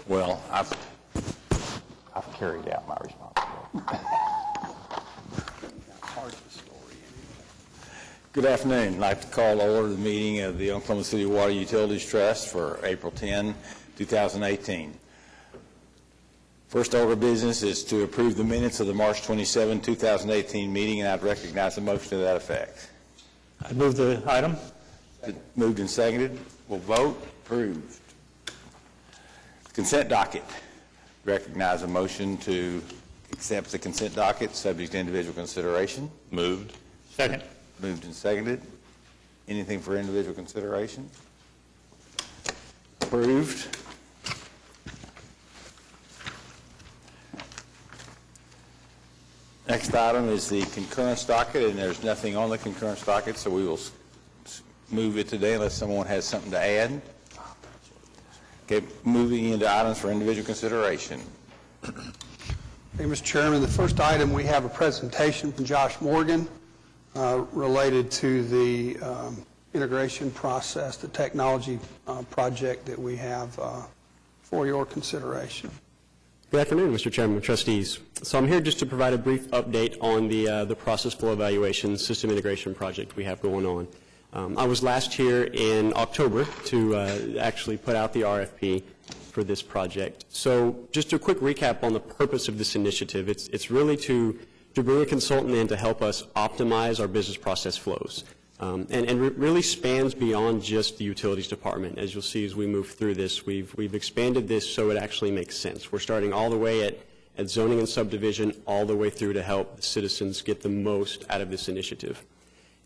Well, I've carried out my responsibility. Good afternoon. I'd like to call to order the meeting of the Oklahoma City Water Utilities Trust for April 10, 2018. First order of business is to approve the minutes of the March 27, 2018 meeting, and I'd recognize a motion to that effect. I move the item. Moved and seconded. We'll vote. Approved. Consent docket. Recognize a motion to accept the consent docket subject to individual consideration. Moved. Second. Moved and seconded. Anything for individual consideration? Approved. Next item is the concurrence docket, and there's nothing on the concurrence docket, so we will move it today unless someone has something to add. Okay, moving into items for individual consideration. Thank you, Mr. Chairman. The first item, we have a presentation from Josh Morgan related to the integration process, the technology project that we have for your consideration. Good afternoon, Mr. Chairman and trustees. So I'm here just to provide a brief update on the process flow evaluation system integration project we have going on. I was last here in October to actually put out the RFP for this project. So just a quick recap on the purpose of this initiative. It's really to bring a consultant in to help us optimize our business process flows. And it really spans beyond just the utilities department. As you'll see as we move through this, we've expanded this so it actually makes sense. We're starting all the way at zoning and subdivision, all the way through to help the citizens get the most out of this initiative.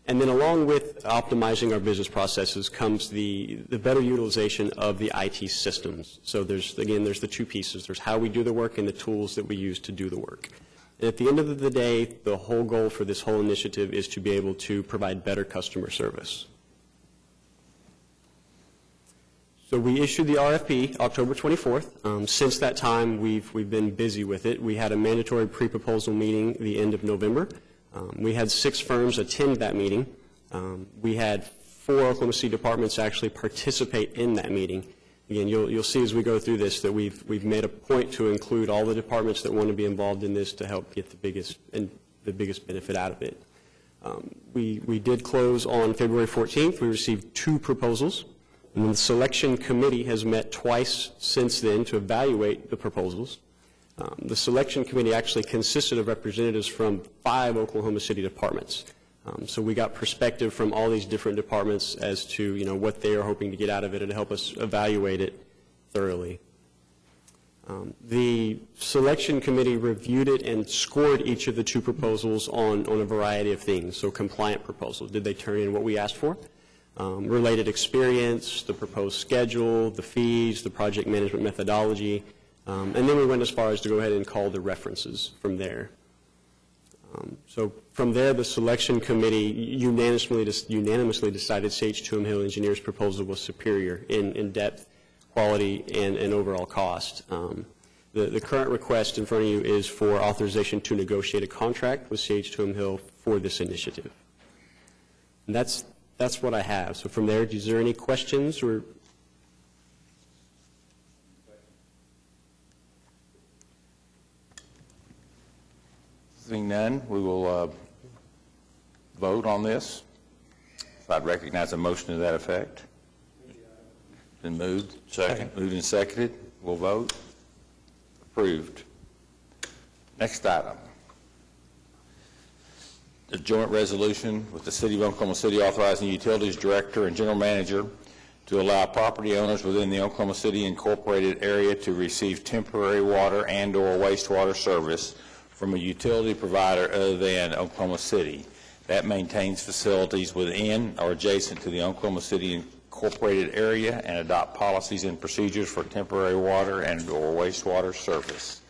And then along with optimizing our business processes comes the better utilization of the IT systems. So there's the two pieces. There's how we do the work and the tools that we use to do the work. And at the end of the day, the whole goal for this whole initiative is to be able to provide better customer service. So we issued the RFP October 24th. Since that time, we've been busy with it. We had a mandatory pre-proposal meeting the end of November. We had 6 firms attend that meeting. We had 4 Oklahoma City departments actually participate in that meeting. Again, you'll see as we go through this that we've made a point to include all the departments that want to be involved in this to help get the biggest benefit out of it. We did close on February 14th. We received 2 proposals, and the selection committee has met twice since then to evaluate the proposals. The selection committee actually consisted of representatives from 5 Oklahoma City departments. So we got perspective from all these different departments as to what they are hoping to get out of it and help us evaluate it thoroughly. The selection committee reviewed it and scored each of the 2 proposals on a variety of things. So compliant proposals, did they turn in what we asked for? Related experience, the proposed schedule, the fees, the project management methodology, and then we went as far as to go ahead and call the references from there. So from there, the selection committee unanimously decided CH2M Hill Engineers' proposal was superior in depth, quality, and overall cost. The current request in front of you is for authorization to negotiate a contract with CH2M Hill for this initiative. And that's what I have. So from there, is there any questions or? Seeing none, we will vote on this. So I'd recognize a motion to that effect. Been moved. Second. Moved and seconded. We'll vote. Approved. Next item. The joint resolution with the City of Oklahoma City authorizing the Utilities Director and General Manager to allow property owners within the Oklahoma City incorporated area to receive temporary water and/or wastewater service from a utility provider other than Oklahoma City that maintains facilities within or adjacent to the Oklahoma City incorporated area and adopt policies and procedures for temporary water and/or wastewater service.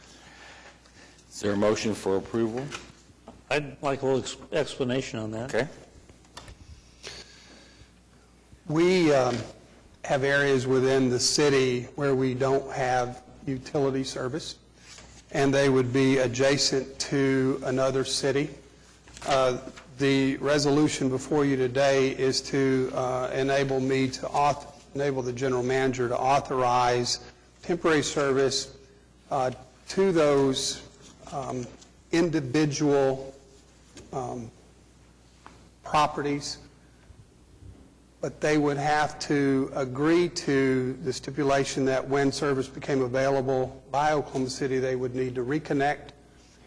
Is there a motion for approval? I'd like a little explanation on that. Okay. We have areas within the city where we don't have utility service, and they would be adjacent to another city. The resolution before you today is to enable the general manager to authorize temporary service to those individual properties, but they would have to agree to the stipulation that when service became available by Oklahoma City, they would need to reconnect,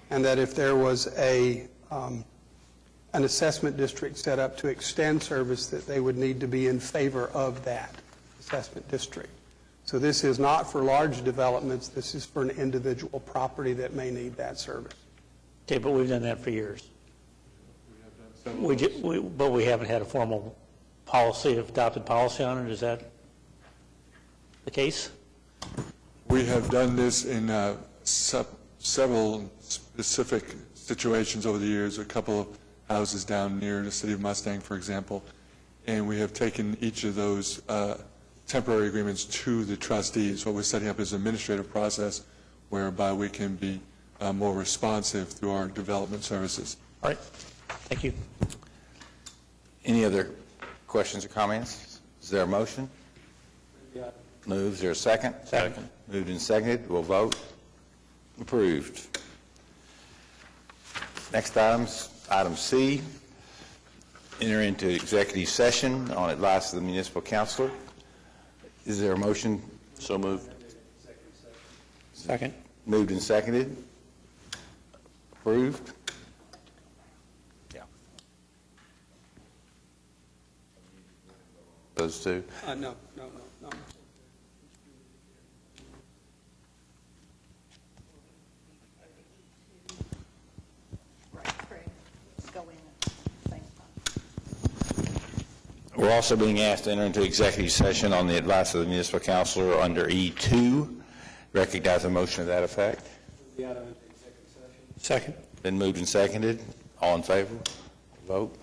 and that if there was an assessment district set up to extend service, that they would need to be in favor of that assessment district. So this is not for large developments. This is for an individual property that may need that service. Okay, but we've done that for years. But we haven't had a formal policy, adopted policy on it. Is that the case? We have done this in several specific situations over the years, a couple of houses down near the city of Mustang, for example, and we have taken each of those temporary agreements to the trustees. What we're setting up is an administrative process whereby we can be more responsive through our development services. All right, thank you. Any other questions or comments? Is there a motion? Moved. Is there a second? Second. Moved and seconded. We'll vote. Approved. Next item C, enter into executive session on advice of the municipal counselor. Is there a motion? So moved. Second. Moved and seconded. Approved. Yeah. Those two. No. Right, Craig, go in at the same time. We're also being asked to enter into executive session on the advice of the municipal counselor under E2. Recognize a motion to that effect. Second. Been moved and seconded. All in favor? Vote.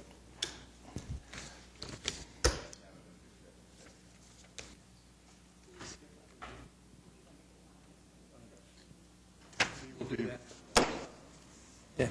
Yeah.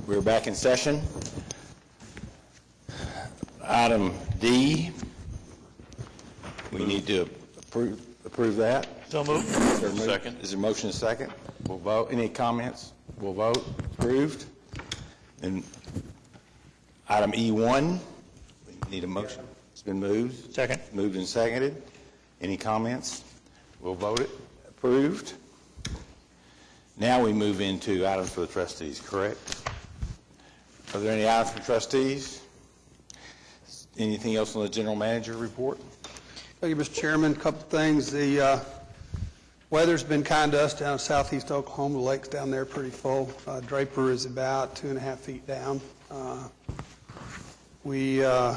We're back in session. Item D, we need to approve that. So moved. Second. Is there a motion and a second? We'll vote. Any comments? We'll vote. Approved. And item E1, we need a motion. It's been moved. Second. Moved and seconded. Any comments? We'll vote it. Approved. Now we move into items for the trustees, correct? Are there any items for trustees? Anything else on the general manager report? Thank you, Mr. Chairman. A couple of things. The weather's been kind to us down in southeast Oklahoma. The lake's down there pretty full. Draper is about 2.5 feet down. We're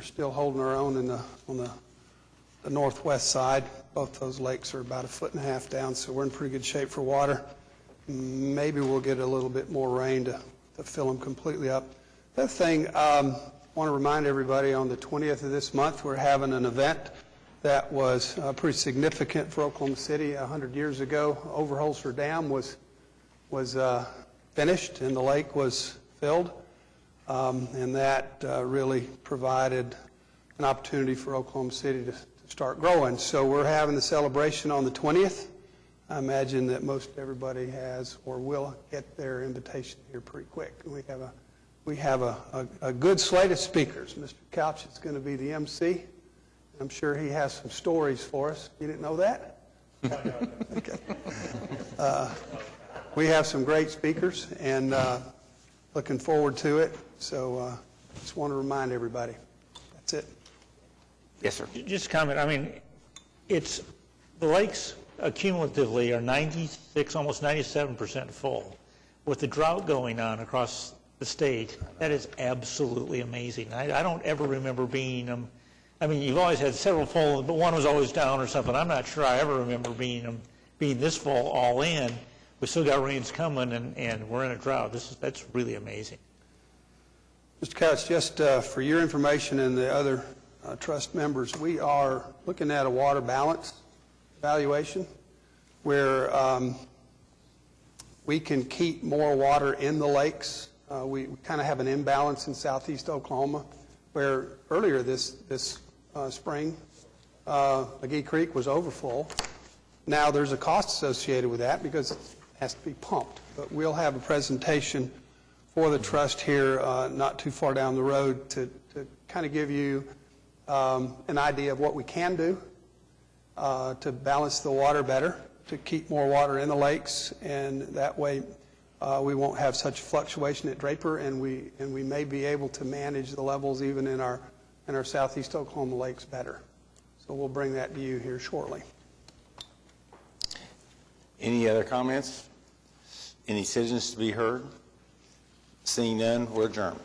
still holding our own on the northwest side. Both those lakes are about 1.5 feet down, so we're in pretty good shape for water. Maybe we'll get a little bit more rain to fill them completely up. The other thing, I want to remind everybody on the 20th of this month, we're having an event that was pretty significant for Oklahoma City. 100 years ago, Overholser Dam was finished and the lake was filled, and that really provided an opportunity for Oklahoma City to start growing. So we're having the celebration on the 20th. I imagine that most everybody has or will get their invitation here pretty quick. We have a good slate of speakers. Mr. Couch is going to be the MC. I'm sure he has some stories for us. You didn't know that? Okay. We have some great speakers, and looking forward to it. So just want to remind everybody. That's it. Yes, sir. Just a comment. I mean, the lakes accumulatively are 96, almost 97% full. With the drought going on across the state, that is absolutely amazing. I don't ever remember being I mean, you've always had several full, but one was always down or something. I'm not sure I ever remember being this full all in. We still got rains coming, and we're in a drought. That's really amazing. Mr. Couch, just for your information and the other trust members, we are looking at a water balance evaluation where we can keep more water in the lakes. We kind of have an imbalance in southeast Oklahoma, where earlier this spring, McGee Creek was overfull. Now there's a cost associated with that because it has to be pumped. But we'll have a presentation for the trust here not too far down the road to kind of give you an idea of what we can do to balance the water better, to keep more water in the lakes, and that way we won't have such fluctuation at Draper, and we may be able to manage the levels even in our southeast Oklahoma lakes better. So we'll bring that to you here shortly. Any other comments? Any citizens to be heard? Seeing none, we're adjourned.